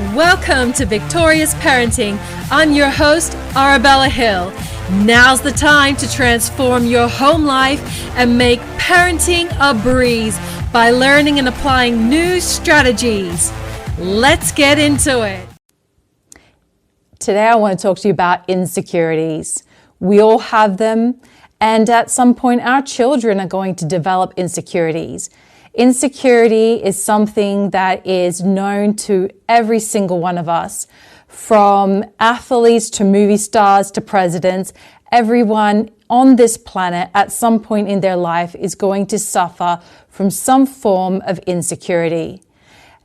Welcome to Victorious Parenting. I'm your host, Arabella Hill. Now's the time to transform your home life and make parenting a breeze by learning and applying new strategies. Let's get into it. Today I want to talk to you about insecurities. We all have them, and at some point our children are going to develop insecurities. Insecurity is something that is known to every single one of us, from athletes to movie stars to presidents. Everyone on this planet at some point in their life is going to suffer from some form of insecurity.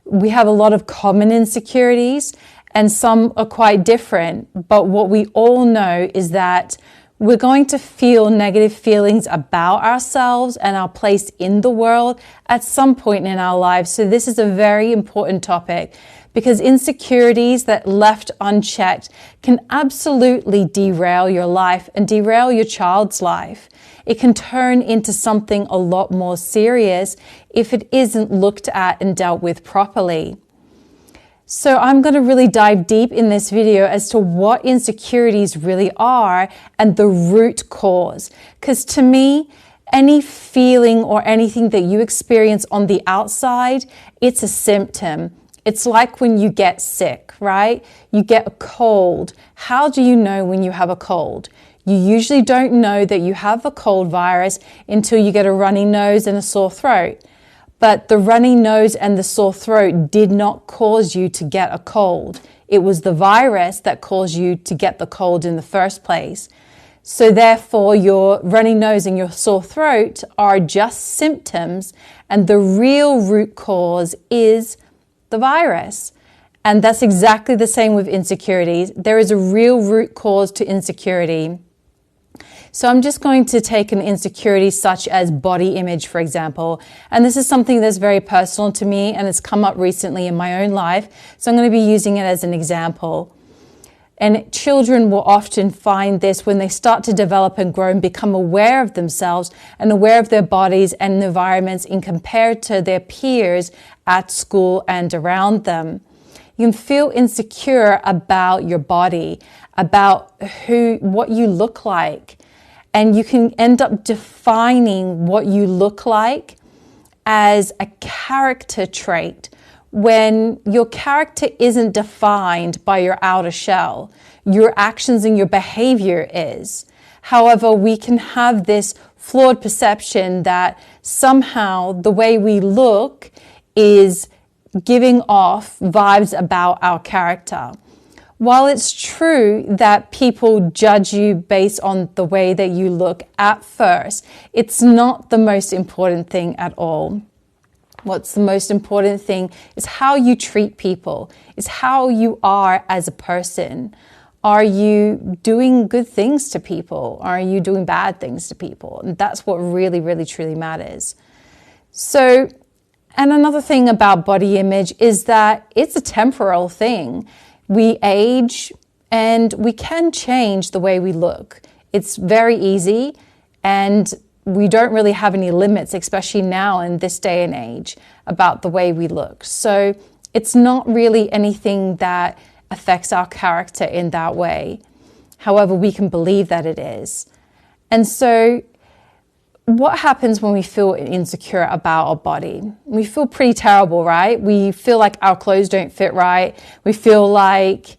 We have a lot of common insecurities and some are quite different, but what we all know is that we're going to feel negative feelings about ourselves and our place in the world at some point in our lives. So this is a very important topic because insecurities that left unchecked can absolutely derail your life and derail your child's life. It can turn into something a lot more serious if it isn't looked at and dealt with properly. So I'm going to really dive deep in this video as to what insecurities really are and the root cause. Because to me, any feeling or anything that you experience on the outside, it's a symptom. It's like when you get sick, right? You get a cold. How do you know when you have a cold? You usually don't know that you have a cold virus until you get a runny nose and a sore throat. But the runny nose and the sore throat did not cause you to get a cold. It was the virus that caused you to get the cold in the first place. So therefore, your runny nose and your sore throat are just symptoms, and the real root cause is the virus. And that's exactly the same with insecurities. There is a real root cause to insecurity. So I'm just going to take an insecurity such as body image, for example. And this is something that's very personal to me and it's come up recently in my own life. So I'm going to be using it as an example. And children will often find this when they start to develop and grow and become aware of themselves and aware of their bodies and environments in compared to their peers at school and around them. You can feel insecure about your body, about what you look like. And you can end up defining what you look like as a character trait when your character isn't defined by your outer shell. Your actions and your behavior is. However, we can have this flawed perception that somehow the way we look is giving off vibes about our character. While it's true that people judge you based on the way that you look at first, it's not the most important thing at all. What's the most important thing is how you treat people, is how you are as a person. Are you doing good things to people? Are you doing bad things to people? And that's what really, really, truly matters. So, and another thing about body image is that it's a temporal thing. We age and we can change the way we look. It's very easy and we don't really have any limits, especially now in this day and age, about the way we look. So it's not really anything that affects our character in that way. However, we can believe that it is. And so what happens when we feel insecure about our body? We feel pretty terrible, right? We feel like our clothes don't fit right. We feel like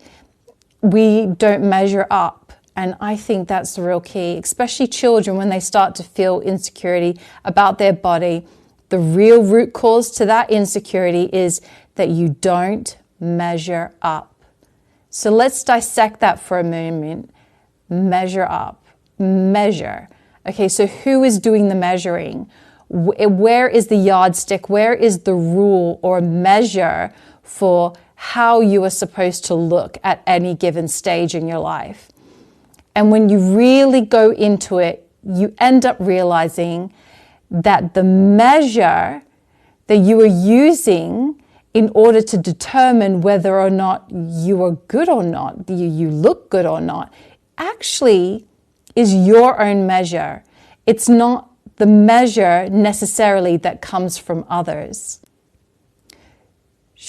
we don't measure up. And I think that's the real key, especially children when they start to feel insecurity about their body. The real root cause to that insecurity is that you don't measure up. So let's dissect that for a moment. Measure up. Measure. Okay, so who is doing the measuring? Where is the yardstick? Where is the rule or measure for how you are supposed to look at any given stage in your life? And when you really go into it, you end up realizing that the measure that you are using in order to determine whether or not you are good or not, you look good or not, actually is your own measure. It's not the measure necessarily that comes from others.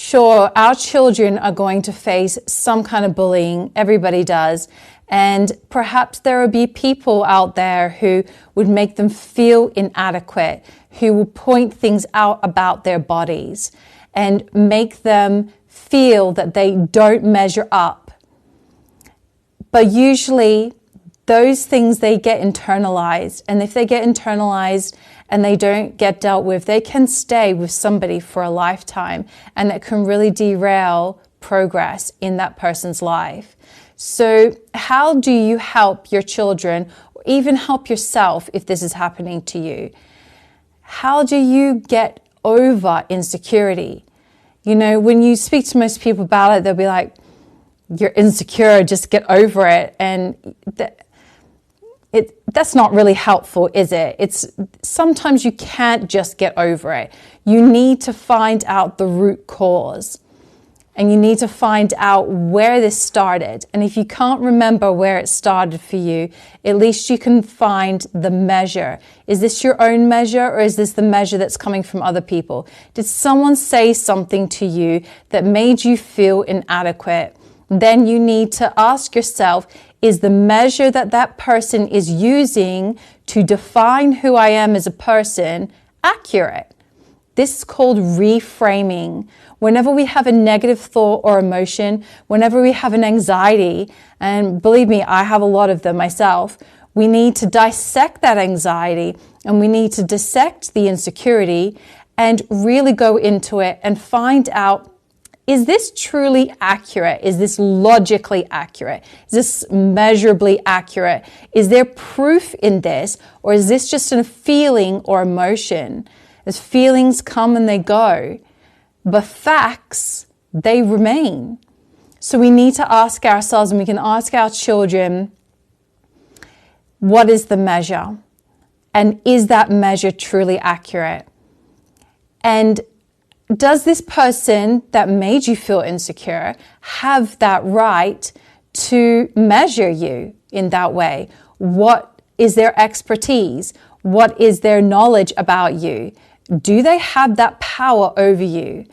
Sure, our children are going to face some kind of bullying. Everybody does. And perhaps there will be people out there who would make them feel inadequate, who will point things out about their bodies and make them feel that they don't measure up. But usually those things, they get internalized. And if they get internalized and they don't get dealt with, they can stay with somebody for a lifetime, and it can really derail progress in that person's life. So how do you help your children, or even help yourself if this is happening to you? How do you get over insecurity? You know, when you speak to most people about it, they'll be like, you're insecure, just get over it. And that's not really helpful, is it? Sometimes you can't just get over it. You need to find out the root cause. And you need to find out where this started. And if you can't remember where it started for you, at least you can find the measure. Is this your own measure, or is this the measure that's coming from other people? Did someone say something to you that made you feel inadequate? Then you need to ask yourself, is the measure that that person is using to define who I am as a person accurate? This is called reframing. Whenever we have a negative thought or emotion, whenever we have an anxiety, and believe me, I have a lot of them myself, we need to dissect that anxiety, and we need to dissect the insecurity and really go into it and find out, is this truly accurate? Is this logically accurate? Is this measurably accurate? Is there proof in this, or is this just a feeling or emotion? As feelings come and they go, but facts, they remain. So we need to ask ourselves, and we can ask our children, what is the measure? And is that measure truly accurate? And does this person that made you feel insecure have that right to measure you in that way? What is their expertise? What is their knowledge about you? Do they have that power over you?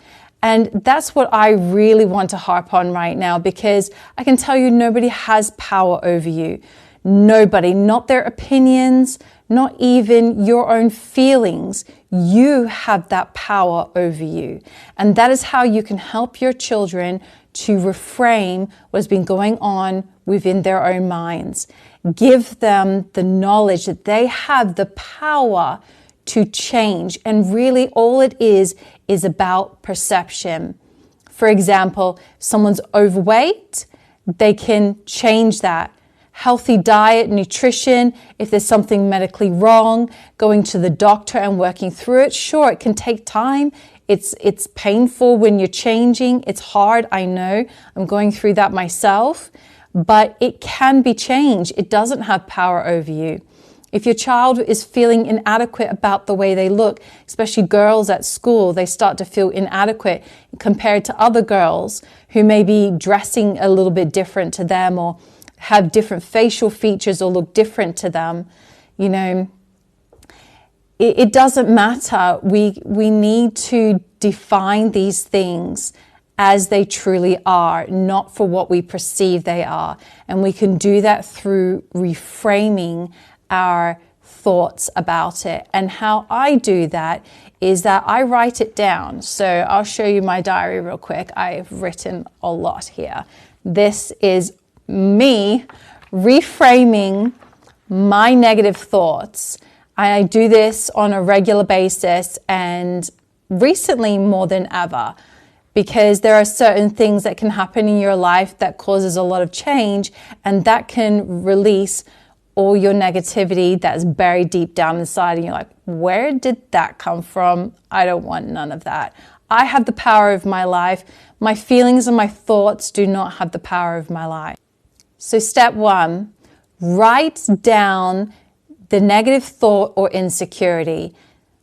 And that's what I really want to harp on right now, because I can tell you nobody has power over you. Nobody, not their opinions, not even your own feelings. You have that power over you. And that is how you can help your children to reframe what's been going on within their own minds. Give them the knowledge that they have the power to change. And really all it is about perception. For example, if someone's overweight, they can change that. Healthy diet, nutrition, if there's something medically wrong, going to the doctor and working through it. Sure, it can take time. It's painful when you're changing. It's hard, I know. I'm going through that myself. But it can be changed. It doesn't have power over you. If your child is feeling inadequate about the way they look, especially girls at school, they start to feel inadequate compared to other girls who may be dressing a little bit different to them, or have different facial features or look different to them. You know, it doesn't matter. We need to define these things as they truly are, not for what we perceive they are. And we can do that through reframing our thoughts about it. And how I do that is that I write it down. So I'll show you my diary real quick. I've written a lot here. This is me reframing my negative thoughts. I do this on a regular basis, and recently more than ever, because there are certain things that can happen in your life that causes a lot of change, and that can release all your negativity that's buried deep down inside, and you're like, where did that come from? I don't want none of that. I have the power of my life. My feelings and my thoughts do not have the power of my life. So step one, write down the negative thought or insecurity,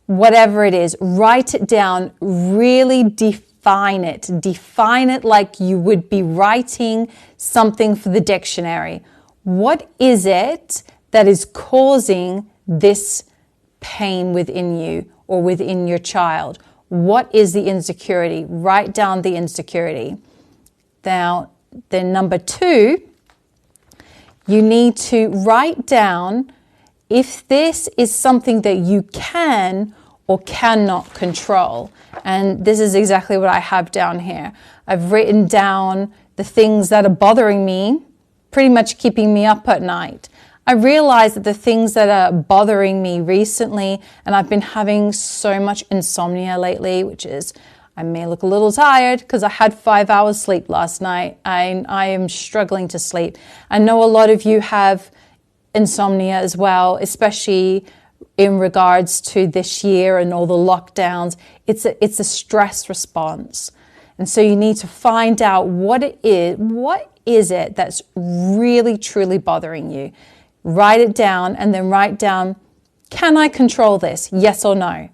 whatever it is, write it down, really define it. Define it like you would be writing something for the dictionary. What is it that is causing this pain within you or within your child? What is the insecurity? Write down the insecurity. Now, then number 2, you need to write down if this is something that you can or cannot control. And this is exactly what I have down here. I've written down the things that are bothering me, pretty much keeping me up at night. I realize that the things that are bothering me recently, and I've been having so much insomnia lately, which is, I may look a little tired because I had 5 hours sleep last night. I am struggling to sleep. I know a lot of you have insomnia as well, especially in regards to this year and all the lockdowns. It's a stress response. And so you need to find out what it is. What is it that's really, truly bothering you? Write it down, and then write down, can I control this? Yes or no?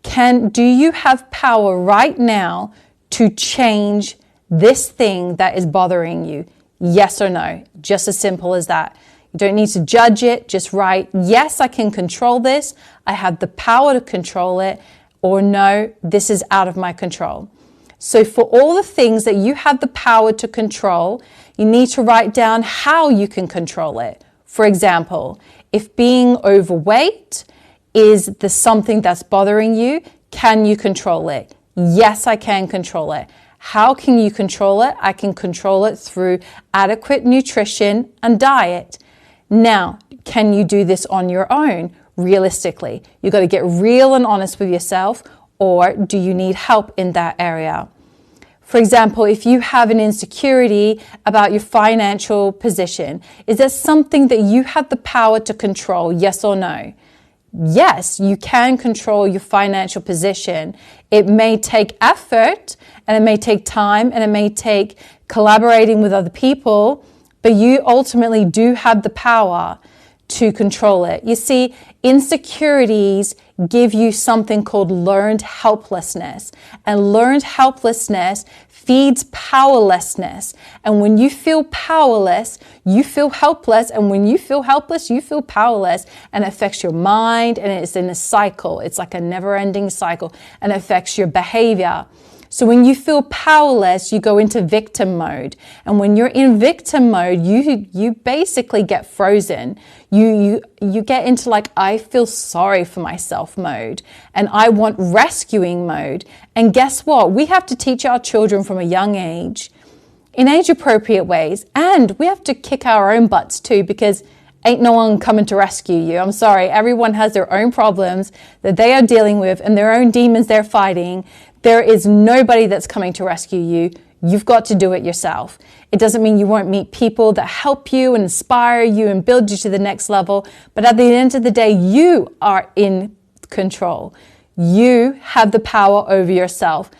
Do you have power right now to change this thing that is bothering you? Yes or no? Just as simple as that. You don't need to judge it. Just write, yes, I can control this. I have the power to control it. Or no, this is out of my control. So for all the things that you have the power to control, you need to write down how you can control it. For example, if being overweight is something that's bothering you, can you control it? Yes, I can control it. How can you control it? I can control it through adequate nutrition and diet. Now, can you do this on your own? Realistically, you've got to get real and honest with yourself, or do you need help in that area? For example, if you have an insecurity about your financial position, is there something that you have the power to control, yes or no? Yes, you can control your financial position. It may take effort, and it may take time, and it may take collaborating with other people, but you ultimately do have the power to control it. You see, insecurities give you something called learned helplessness. And learned helplessness feeds powerlessness. And when you feel powerless, you feel helpless. And when you feel helpless, you feel powerless. And it affects your mind, and it's in a cycle. It's like a never-ending cycle, and it affects your behavior. So when you feel powerless, you go into victim mode. And when you're in victim mode, you basically get frozen. You get into like, I feel sorry for myself mode, and I want rescuing mode. And guess what? We have to teach our children from a young age in age-appropriate ways. And we have to kick our own butts too, because ain't no one coming to rescue you. I'm sorry. Everyone has their own problems that they are dealing with and their own demons they're fighting. There is nobody that's coming to rescue you. You've got to do it yourself. It doesn't mean you won't meet people that help you and inspire you and build you to the next level. But at the end of the day, you are in control. You have the power over yourself.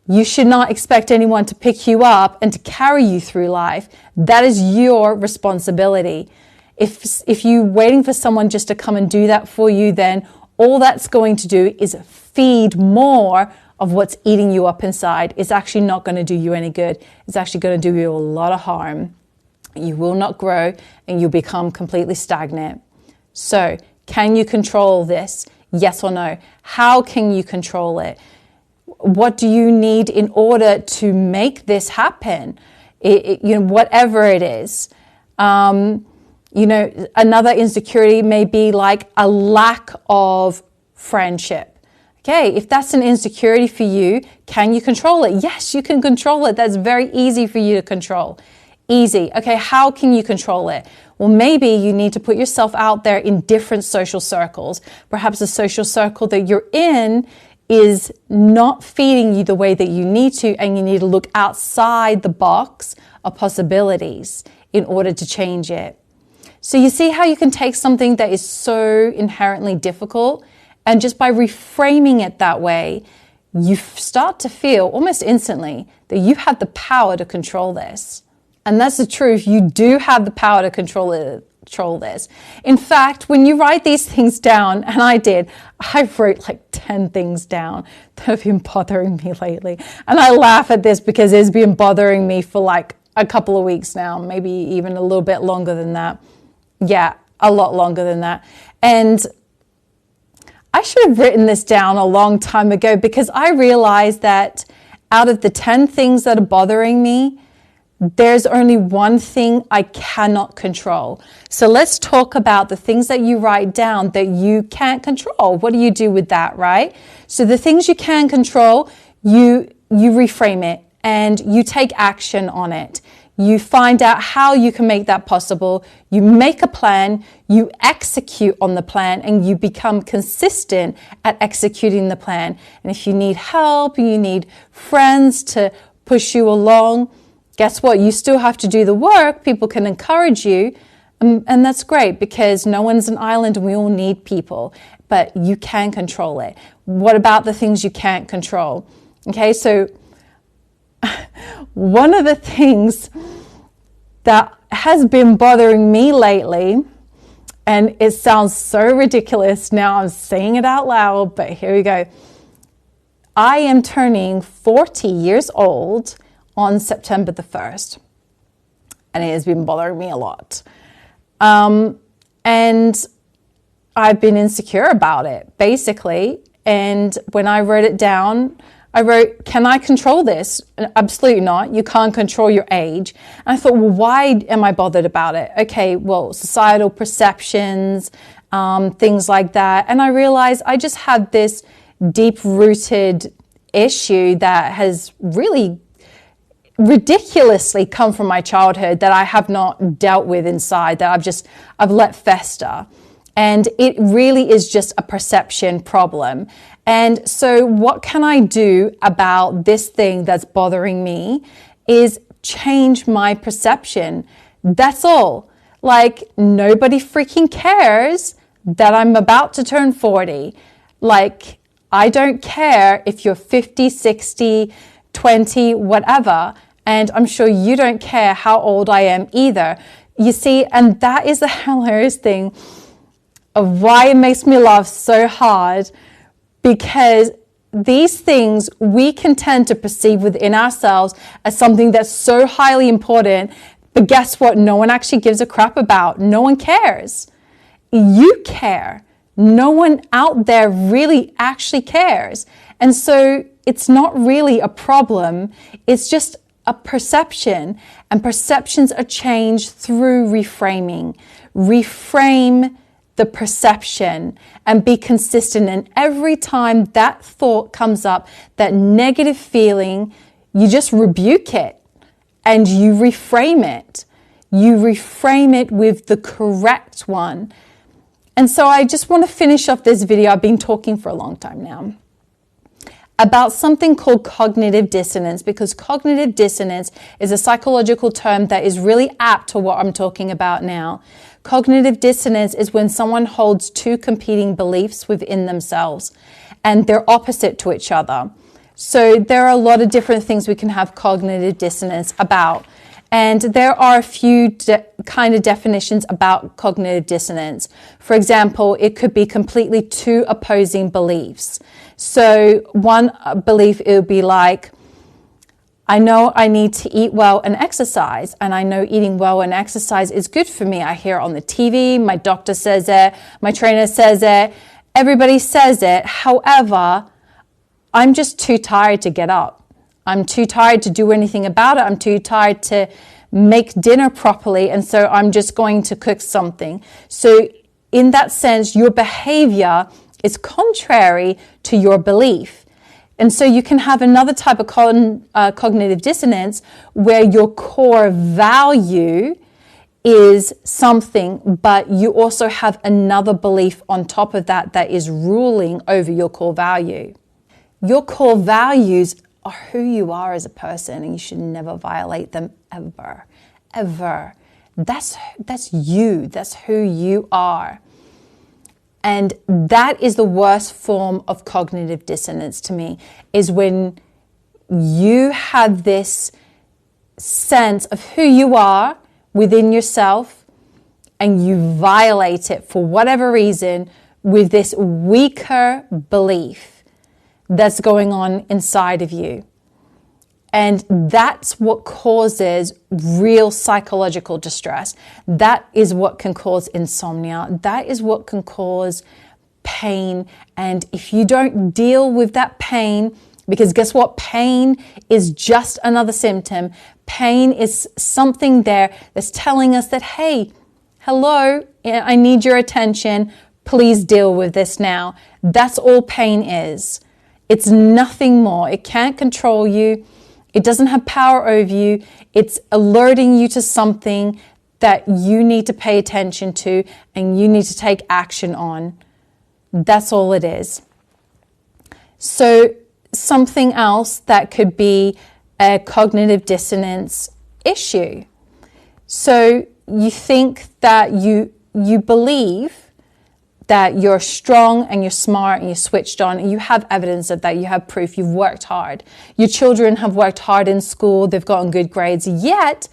You should not expect anyone to pick you up and to carry you through life. That is your responsibility. If you're waiting for someone just to come and do that for you, then all that's going to do is feed more of what's eating you up inside. It's actually not going to do you any good. It's actually going to do you a lot of harm. You will not grow, and you'll become completely stagnant. So, can you control this? Yes or no? How can you control it? What do you need in order to make this happen? Whatever it is. Another insecurity may be like a lack of friendship. Okay, if that's an insecurity for you, can you control it? Yes, you can control it. That's very easy for you to control. Easy. Okay, how can you control it? Well, maybe you need to put yourself out there in different social circles. Perhaps the social circle that you're in is not feeding you the way that you need to, and you need to look outside the box of possibilities in order to change it. So you see how you can take something that is so inherently difficult, and just by reframing it that way, you start to feel almost instantly that you have the power to control this. And that's the truth. You do have the power to control this. In fact, when you write these things down, and I wrote like 10 things down that have been bothering me lately. And I laugh at this because it's been bothering me for like a couple of weeks now, maybe even a little bit longer than that. Yeah, a lot longer than that. And I should have written this down a long time ago, because I realized that out of the 10 things that are bothering me, there's only one thing I cannot control. So let's talk about the things that you write down that you can't control. What do you do with that, right? So the things you can control, you reframe it and you take action on it. You find out how you can make that possible. You make a plan, you execute on the plan, and you become consistent at executing the plan. And if you need help, you need friends to push you along, guess what? You still have to do the work. People can encourage you. And that's great, because no one's an island and we all need people, but you can control it. What about the things you can't control? Okay, so one of the things that has been bothering me lately, and it sounds so ridiculous now I'm saying it out loud, but here we go. I am turning 40 years old on September the 1st, and it has been bothering me a lot. And I've been insecure about it, basically. And when I wrote it down, I wrote, can I control this? Absolutely not. You can't control your age. And I thought, well, why am I bothered about it? Okay, well, societal perceptions, things like that. And I realized I just had this deep-rooted issue that has really ridiculously come from my childhood that I have not dealt with inside, that I've let fester. And it really is just a perception problem. And so what can I do about this thing that's bothering me is change my perception. That's all. Like, nobody freaking cares that I'm about to turn 40. Like, I don't care if you're 50, 60, 20, whatever. And I'm sure you don't care how old I am either. You see, and that is the hilarious thing of why it makes me laugh so hard, because these things we can tend to perceive within ourselves as something that's so highly important, but guess what? No one actually gives a crap about. No one cares. You care. No one out there really actually cares. And so it's not really a problem. It's just a perception, and perceptions are changed through reframing. Reframe the perception and be consistent. And every time that thought comes up, that negative feeling, you just rebuke it and you reframe it. You reframe it with the correct one. And so I just want to finish off this video. I've been talking for a long time now about something called cognitive dissonance, because cognitive dissonance is a psychological term that is really apt to what I'm talking about now. Cognitive dissonance is when someone holds two competing beliefs within themselves and they're opposite to each other. So there are a lot of different things we can have cognitive dissonance about. And there are a few kind of definitions about cognitive dissonance. For example, it could be completely two opposing beliefs. So one belief, it would be like, I know I need to eat well and exercise, and I know eating well and exercise is good for me. I hear it on the TV, my doctor says it, my trainer says it, everybody says it. However, I'm just too tired to get up. I'm too tired to do anything about it. I'm too tired to make dinner properly, and so I'm just going to cook something. So in that sense, your behavior is contrary to your belief. And so you can have another type of cognitive dissonance where your core value is something, but you also have another belief on top of that that is ruling over your core value. Your core values are who you are as a person, and you should never violate them ever, ever. That's you. That's who you are. And that is the worst form of cognitive dissonance to me, is when you have this sense of who you are within yourself and you violate it for whatever reason with this weaker belief that's going on inside of you. And that's what causes real psychological distress. That is what can cause insomnia. That is what can cause pain. And if you don't deal with that pain, because guess what? Pain is just another symptom. Pain is something there that's telling us that, hey, hello, I need your attention. Please deal with this now. That's all pain is. It's nothing more. It can't control you. It doesn't have power over you. It's alerting you to something that you need to pay attention to and you need to take action on. That's all it is. So something else that could be a cognitive dissonance issue. So you think that you believe that you're strong and you're smart and you're switched on and you have evidence of that, you have proof, you've worked hard. Your children have worked hard in school, they've gotten good grades, yet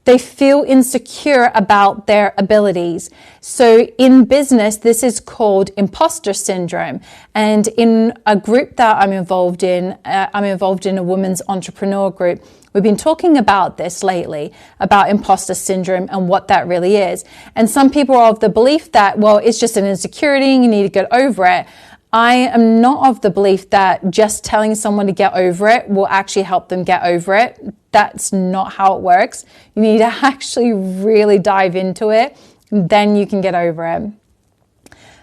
they feel insecure about their abilities. So in business, this is called imposter syndrome. And in a group that I'm involved in a women's entrepreneur group. We've been talking about this lately, about imposter syndrome and what that really is. And some people are of the belief that, well, it's just an insecurity and you need to get over it. I am not of the belief that just telling someone to get over it will actually help them get over it. That's not how it works. You need to actually really dive into it, then you can get over it.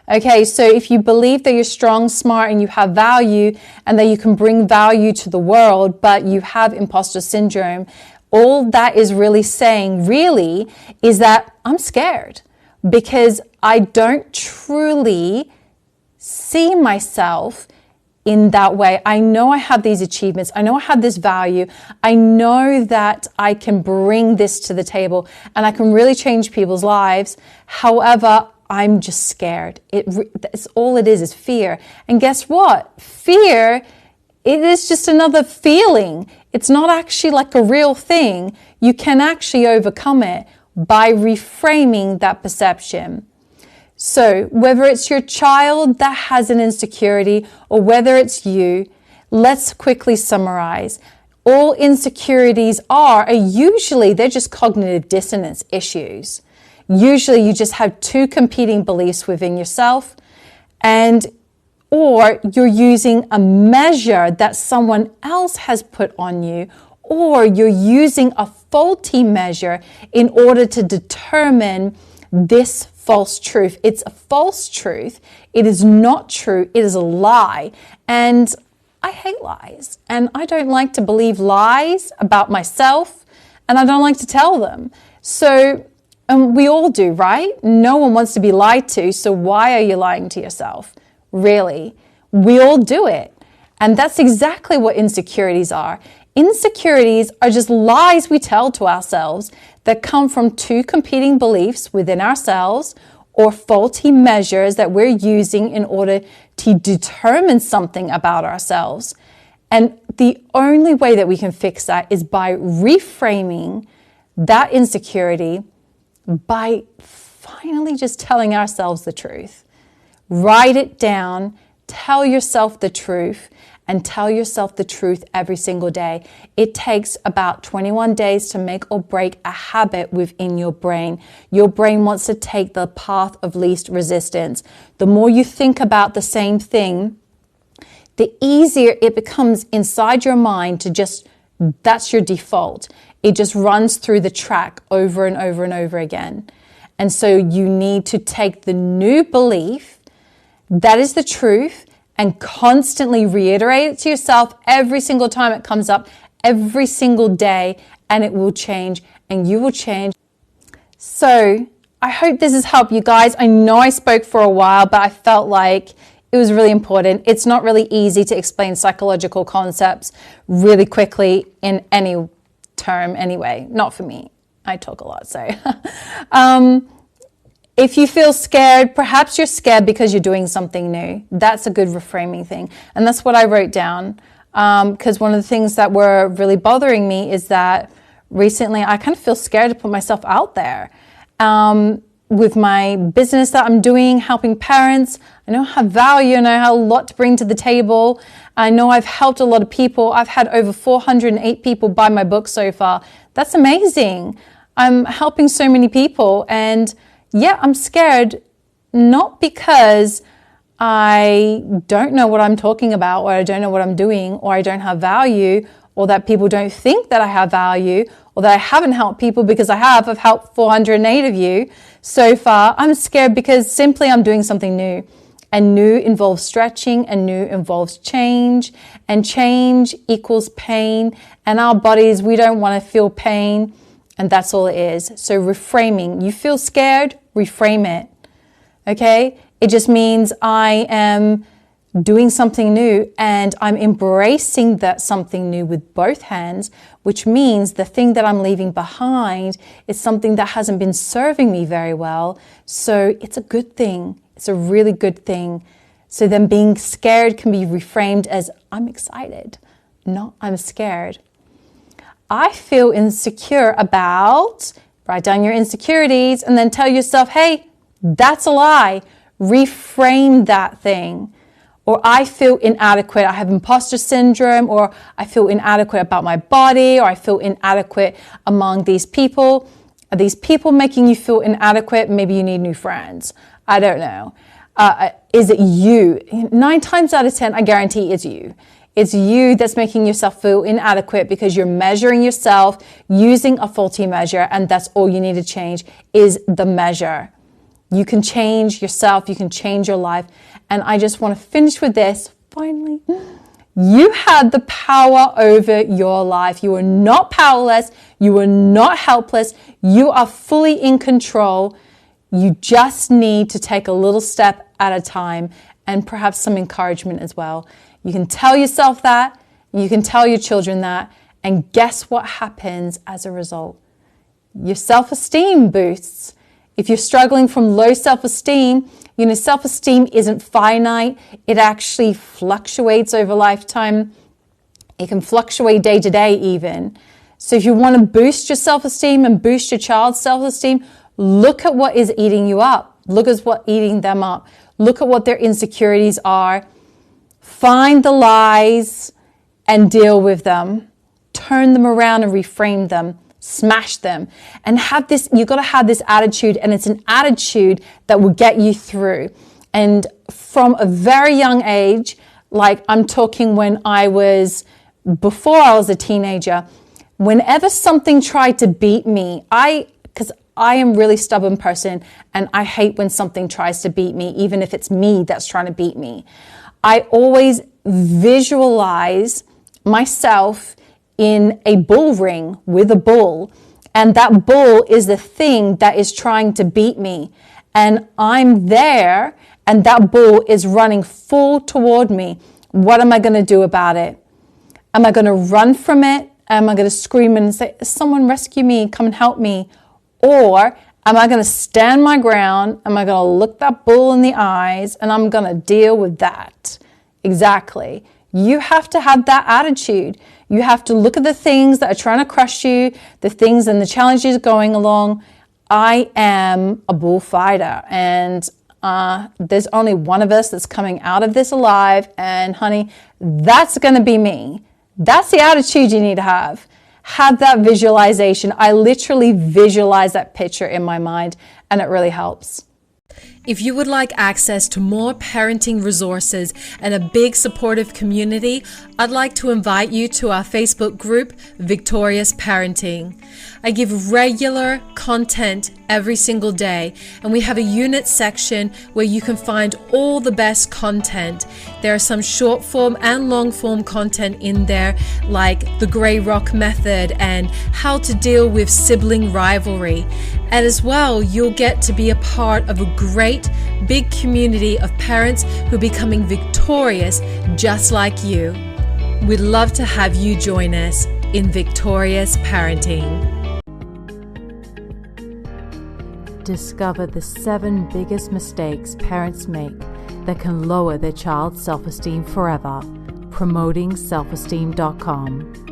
Okay, so if you believe that you're strong, smart, and you have value, and that you can bring value to the world, but you have imposter syndrome, all that is really saying really is that I'm scared because I don't truly see myself in that way. I know I have these achievements. I know I have this value. I know that I can bring this to the table and I can really change people's lives. However, I'm just scared. It's all it is fear. And guess what? Fear, it is just another feeling. It's not actually like a real thing. You can actually overcome it by reframing that perception. So whether it's your child that has an insecurity or whether it's you, let's quickly summarize. All insecurities are usually, they're just cognitive dissonance issues. Usually you just have two competing beliefs within yourself or you're using a measure that someone else has put on you, or you're using a faulty measure in order to determine this false truth. It's a false truth. It is not true. It is a lie. And I hate lies. And I don't like to believe lies about myself. And I don't like to tell them. So we all do, right? No one wants to be lied to. So why are you lying to yourself? Really? We all do it. And that's exactly what insecurities are. Insecurities are just lies we tell to ourselves that come from two competing beliefs within ourselves or faulty measures that we're using in order to determine something about ourselves. And the only way that we can fix that is by reframing that insecurity, by finally just telling ourselves the truth. Write it down, tell yourself the truth, and tell yourself the truth every single day. It takes about 21 days to make or break a habit within your brain. Your brain wants to take the path of least resistance. The more you think about the same thing, the easier it becomes inside your mind to just, that's your default. It just runs through the track over and over and over again. And so you need to take the new belief, that is the truth, and constantly reiterate it to yourself every single time it comes up, every single day, and it will change, and you will change. So I hope this has helped you guys. I know I spoke for a while, but I felt like it was really important. It's not really easy to explain psychological concepts really quickly in any term anyway. Not for me. I talk a lot, so. If you feel scared, perhaps you're scared because you're doing something new. That's a good reframing thing. And that's what I wrote down. Because one of the things that were really bothering me is that recently I kind of feel scared to put myself out there. With my business that I'm doing, helping parents, I know I have value and I have a lot to bring to the table. I know I've helped a lot of people. I've had over 408 people buy my book so far. That's amazing. I'm helping so many people, and yeah, I'm scared, not because I don't know what I'm talking about, or I don't know what I'm doing, or I don't have value, or that people don't think that I have value, or that I haven't helped people because I've helped 408 of you so far. I'm scared because simply I'm doing something new. And new involves stretching, and new involves change, and change equals pain. And our bodies, we don't want to feel pain, and that's all it is. So reframing, you feel scared, reframe it. Okay? It just means I am doing something new and I'm embracing that something new with both hands, which means the thing that I'm leaving behind is something that hasn't been serving me very well. So it's a good thing. It's a really good thing. So then being scared can be reframed as I'm excited, not I'm scared. I feel insecure about, write down your insecurities and then tell yourself, hey, that's a lie. Reframe that thing. Or I feel inadequate. I have imposter syndrome, or I feel inadequate about my body, or I feel inadequate among these people. Are these people making you feel inadequate? Maybe you need new friends. I don't know. Is it you? 9 times out of 10, I guarantee it's you. It's you that's making yourself feel inadequate because you're measuring yourself using a faulty measure, and that's all you need to change is the measure. You can change yourself. You can change your life. And I just want to finish with this. Finally, you had the power over your life. You are not powerless. You are not helpless. You are fully in control. You just need to take a little step at a time, and perhaps some encouragement as well. You can tell yourself that. You can tell your children that. And guess what happens as a result? Your self-esteem boosts. If you're struggling from low self-esteem, self-esteem isn't finite. It actually fluctuates over lifetime. It can fluctuate day to day even. So if you want to boost your self-esteem and boost your child's self-esteem, look at what is eating you up. Look at what's eating them up. Look at what their insecurities are. Find the lies and deal with them. Turn them around and reframe them. Smash them. And you've got to have this attitude, and it's an attitude that will get you through. And from a very young age, like I'm talking before I was a teenager, whenever something tried to beat me, because I am a really stubborn person, and I hate when something tries to beat me, even if it's me that's trying to beat me. I always visualize myself in a bull ring with a bull, and that bull is the thing that is trying to beat me, and I'm there, and that bull is running full toward me. What am I going to do about it? Am I going to run from it? Am I going to scream and say, someone rescue me, come and help me? Or am I going to stand my ground? Am I going to look that bull in the eyes, and I'm going to deal with that? Exactly. You have to have that attitude. You have to look at the things that are trying to crush you, the things and the challenges going along. I am a bullfighter, and there's only one of us that's coming out of this alive, and honey, that's going to be me. That's the attitude you need to have. Have that visualization. I literally visualize that picture in my mind, and it really helps. If you would like access to more parenting resources and a big supportive community, I'd like to invite you to our Facebook group, Victorious Parenting. I give regular content every single day, and we have a unit section where you can find all the best content. There are some short form and long form content in there, like the Grey Rock method and how to deal with sibling rivalry. And as well, you'll get to be a part of a great big community of parents who are becoming victorious just like you. We'd love to have you join us in Victorious Parenting. Discover the 7 biggest mistakes parents make that can lower their child's self-esteem forever. PromotingSelfesteem.com.